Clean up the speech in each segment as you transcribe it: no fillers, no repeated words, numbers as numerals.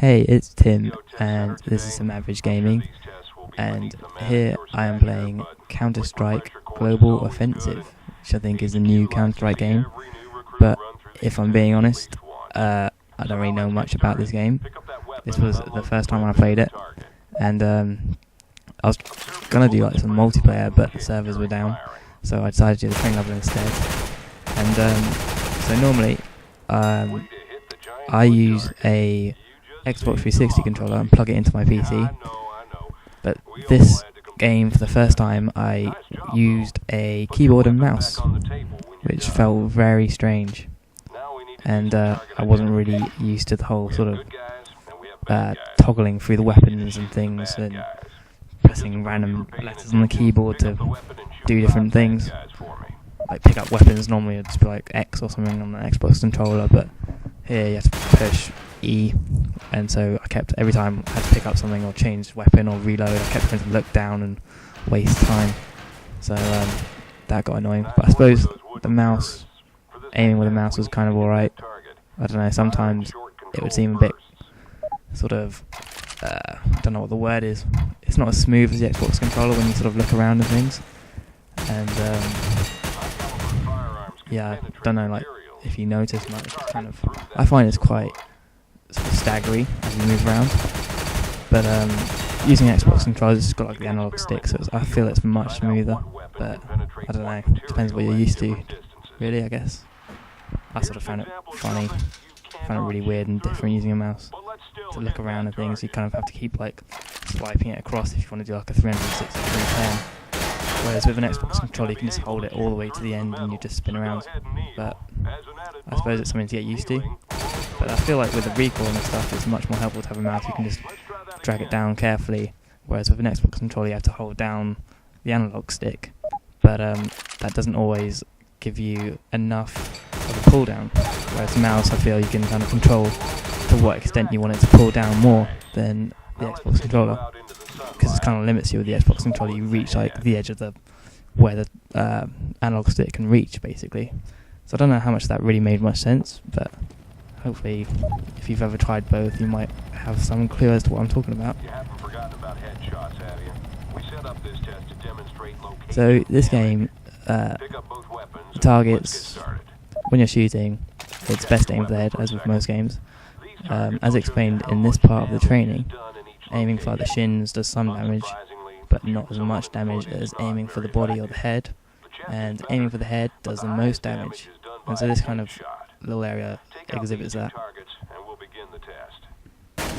Hey, it's Tim, and this is Some Average Gaming, and here I am playing Counter-Strike Global Offensive, which I think is a new Counter-Strike game, but if I'm being honest, I don't really know much about this game. This was the first time I played it, and I was gonna do like some multiplayer, but the servers were down, so I decided to do the train level instead. And so normally, I use a Xbox 360 controller and plug it into my PC, but this game, for the first time, I used a keyboard and mouse, which felt very strange, and I wasn't really used to the whole sort of toggling through the weapons and things and pressing random letters on the keyboard to do different things. Like pick up weapons, normally it'd just be like X or something on the Xbox controller, but here you have to push E, and so I kept, every time I had to pick up something or change weapon or reload, I kept having to look down and waste time, so that got annoying. But I suppose the mouse, aiming with the mouse was kind of alright. I don't know, sometimes it would seem a bit sort of, I don't know what the word is, it's not as smooth as the Xbox controller when you sort of look around and things, and yeah, I don't know, like, if you notice much, it's kind of, I find it's quite sort of staggery as you move around, but using Xbox controllers, it's got like the analog stick, so I feel it's much smoother, but I don't know, depends what you're used to, really, I guess. I sort of found it funny, found it really weird and different using a mouse to look around and things. You kind of have to keep like swiping it across if you want to do like a 360 310. Whereas with an Xbox controller you can just hold it all the way to the end and you just spin around. But I suppose it's something to get used to. But I feel like with the recoil and stuff it's much more helpful to have a mouse. You can just drag it down carefully. Whereas with an Xbox controller you have to hold down the analog stick. But that doesn't always give you enough of a pull down. Whereas the mouse, I feel you can kind of control to what extent you want it to pull down more than the Xbox controller, because it kind of limits you with the Xbox controller. You reach like the edge of the where the analog stick can reach, basically. So I don't know how much that really made much sense, but hopefully if you've ever tried both you might have some clue as to what I'm talking about. So this game targets, when you're shooting, it's best aim for the head, as with most games. As explained in this part of the training, aiming for the shins does some damage, but not as much damage as aiming for the body or the head, and aiming for the head does the most damage, and so this kind of little area exhibits that. As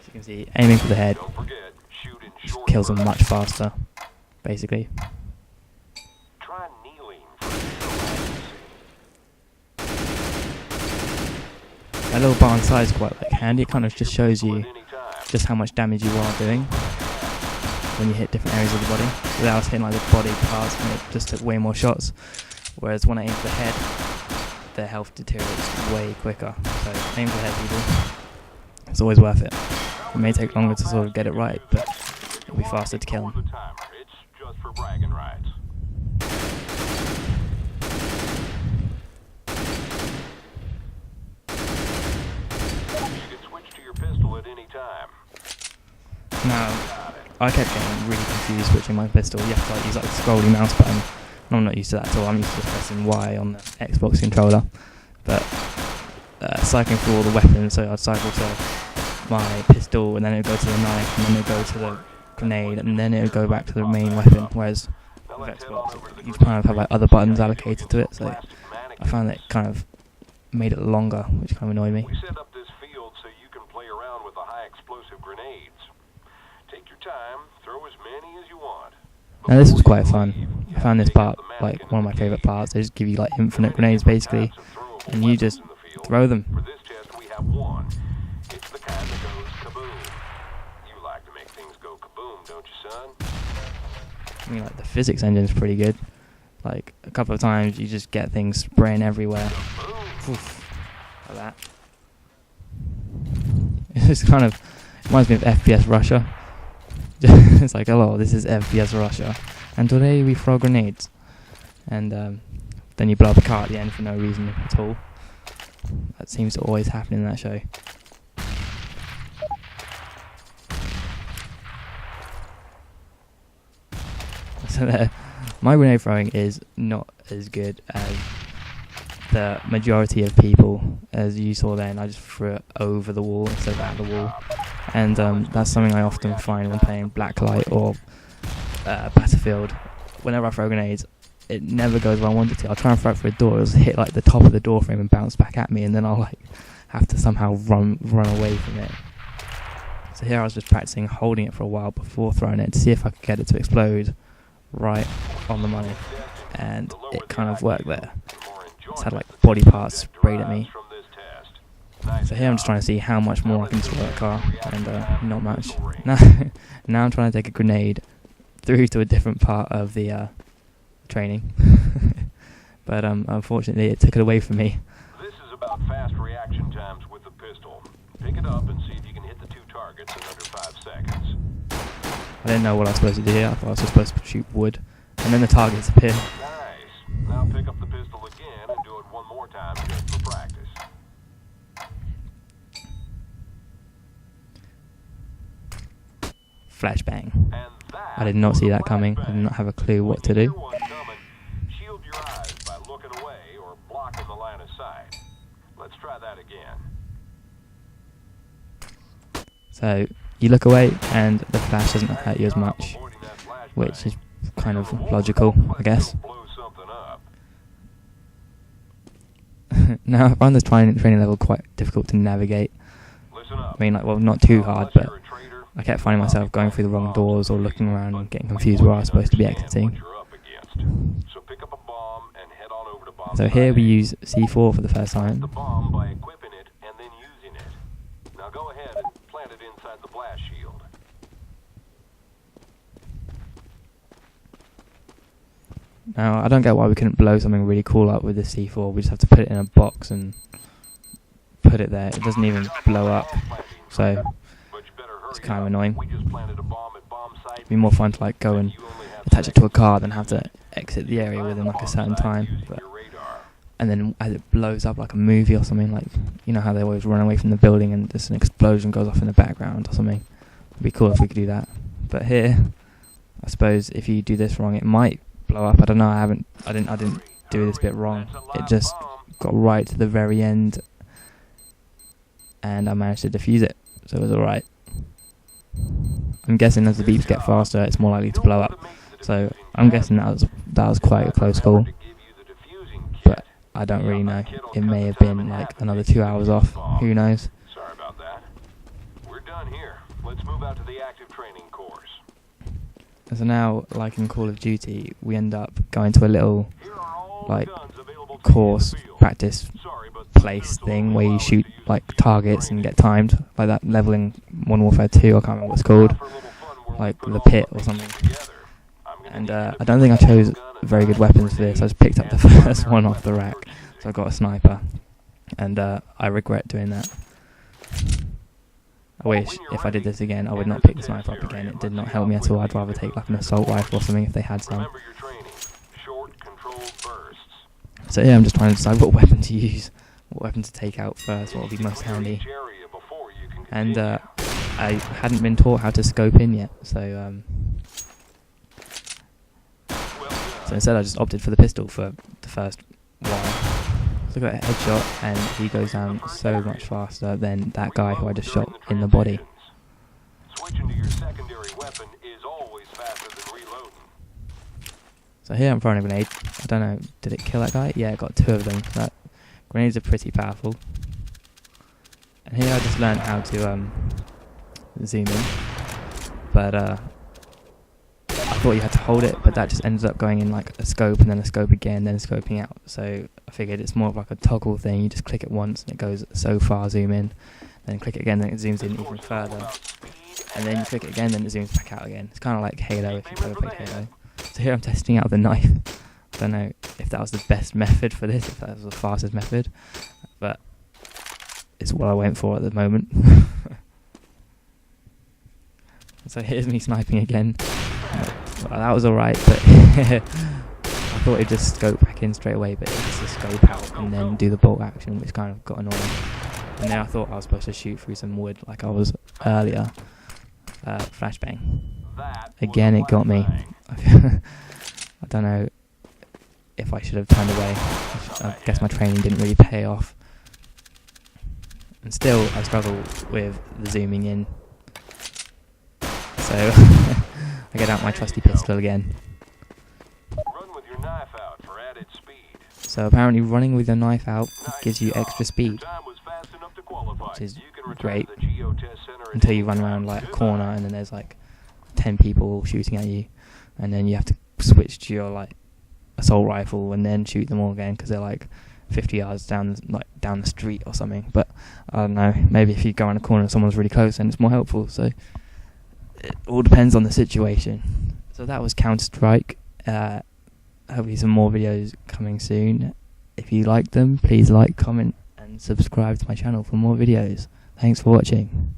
you can see, aiming for the head kills them much faster, basically. That little bar on the side is quite like handy. It kind of just shows you just how much damage you are doing when you hit different areas of the body. So I was hitting like the body parts and it just took way more shots. Whereas when I aim for the head, their health deteriorates way quicker. So aim for the head, people. It's always worth it. It may take longer to sort of get it right, but it'll be faster to kill them. Now, I kept getting really confused switching my pistol. You have to like use like the scrolly mouse button, and I'm not used to that at all. I'm used to just pressing Y on the Xbox controller. But cycling through all the weapons, so I'd cycle to my pistol, and then it would go to the knife, and then it would go to the grenade, and then it would go back to the main weapon. Whereas with Xbox, you kind of have like other buttons allocated to it, so I found that it kind of made it longer, which kind of annoyed me. Now this was quite fun. I found this part like one of my favourite parts. They just give you like infinite grenades basically, and you just throw them. I mean, like the physics engine is pretty good. Like a couple of times you just get things spraying everywhere. Oof, like that. It's kind of reminds me of FPS Russia. It's like, hello, this is FPS Russia, and today we throw grenades. And then you blow up a car at the end for no reason at all. That seems to always happen in that show. So my grenade throwing is not as good as the majority of people, as you saw then. I just threw it over the wall instead of at the wall, and that's something I often find when playing Blacklight or Battlefield. Whenever I throw grenades, it never goes where I want it to. I'll try and throw it through a door, it'll hit like the top of the door frame and bounce back at me, and then I'll like have to somehow run away from it. So here I was just practicing holding it for a while before throwing it to see if I could get it to explode right on the money, and it kind of worked there. It's had like body parts sprayed at me. So here I'm just trying to see how much more I can destroy a car, and not much. Now I'm trying to take a grenade through to a different part of the training, but unfortunately it took it away from me. This is about fast reaction times with the pistol. Pick it up and see if you can hit the 2 targets in under 5 seconds. I didn't know what I was supposed to do here. I thought I was supposed to shoot wood, and then the targets appear. Nice. Now pick up the pistol again and do it one more time just for practice. Flashbang. I did not see that coming. I did not have a clue what to do. Shield your eyes by looking away or blocking the line of sight. Let's try that again. So you look away and the flash doesn't hurt you as much, which is kind of logical, I guess. Now I found this training level quite difficult to navigate. I mean, like, well, not too hard, but I kept finding myself going through the wrong doors or looking around and getting confused where I was supposed to be exiting. So here we use C4 for the first time. Now go ahead and plant it inside the blast shield. Now I don't get why we couldn't blow something really cool up with the C4. We just have to put it in a box and put it there. It doesn't even blow up, so it's kind of annoying. It'd be more fun to like go and attach it to a car than have to exit the area within like a certain time. And then as it blows up like a movie or something, like, you know how they always run away from the building and just an explosion goes off in the background or something. It'd be cool if we could do that. But here, I suppose if you do this wrong, it might blow up. I don't know. I didn't do this bit wrong. It just got right to the very end, and I managed to defuse it, so it was alright. I'm guessing as the beeps get faster, it's more likely to blow up. So I'm guessing that was quite a close call. But I don't really know. It may have been like another 2 hours off. Who knows? Sorry about that. We're done here. Let's move out to the active training course. So now, like in Call of Duty, we end up going to a little like course practice place thing where you shoot like targets and get timed, like that level in Modern Warfare 2. I can't remember what it's called, like the pit or something. And I don't think I chose very good weapons for this. I just picked up the first one off the rack, so I got a sniper, and I regret doing that. I wish if I did this again I would not pick the sniper up again. It did not help me at all. I'd rather take like an assault rifle or something if they had some. So yeah, I'm just trying to decide what weapon to use, what weapon to take out first, what will be most handy. And I hadn't been taught how to scope in yet, so instead I just opted for the pistol for the first while. So I got a headshot and he goes down so much faster than that guy who I just shot in the body. Switching to your secondary weapon is always faster than reloading. So here I'm throwing a grenade. I don't know, did it kill that guy? Yeah, it got 2 of them. That grenades are pretty powerful. And here I just learned how to zoom in. But I thought you had to hold it, but that just ends up going in like a scope and then a scope again, then scoping out. So I figured it's more of like a toggle thing. You just click it once and it goes so far, zoom in, then click it again, then it zooms in even further, and then you click it again, then it zooms back out again. It's kind of like Halo if you've ever played Halo. So here I'm testing out the knife. I don't know if that was the best method for this, if that was the fastest method, but it's what I went for at the moment. So here's me sniping again. Well, that was alright, but I thought it'd just scope back in straight away, but it was just scope out and then do the bolt action, which kind of got annoying. And then I thought I was supposed to shoot through some wood like I was earlier. Flashbang. again, it got me. I don't know if I should have turned away. I guess my training didn't really pay off. And still, I struggle with the zooming in. So, I get out my trusty pistol again. Run with your knife out for added speed. So apparently running with your knife out gives you extra speed, Time was fast enough to qualify. which is You can return great to the geotest center until you run around like a corner and then there's like 10 people shooting at you, and then you have to switch to your like assault rifle and then shoot them all again because they're like 50 yards down the street or something. But I don't know, maybe if you go around a corner and someone's really close then it's more helpful. So it all depends on the situation. So that was Counter-Strike. Hopefully some more videos coming soon. If you like them, please like, comment and subscribe to my channel for more videos. Thanks for watching.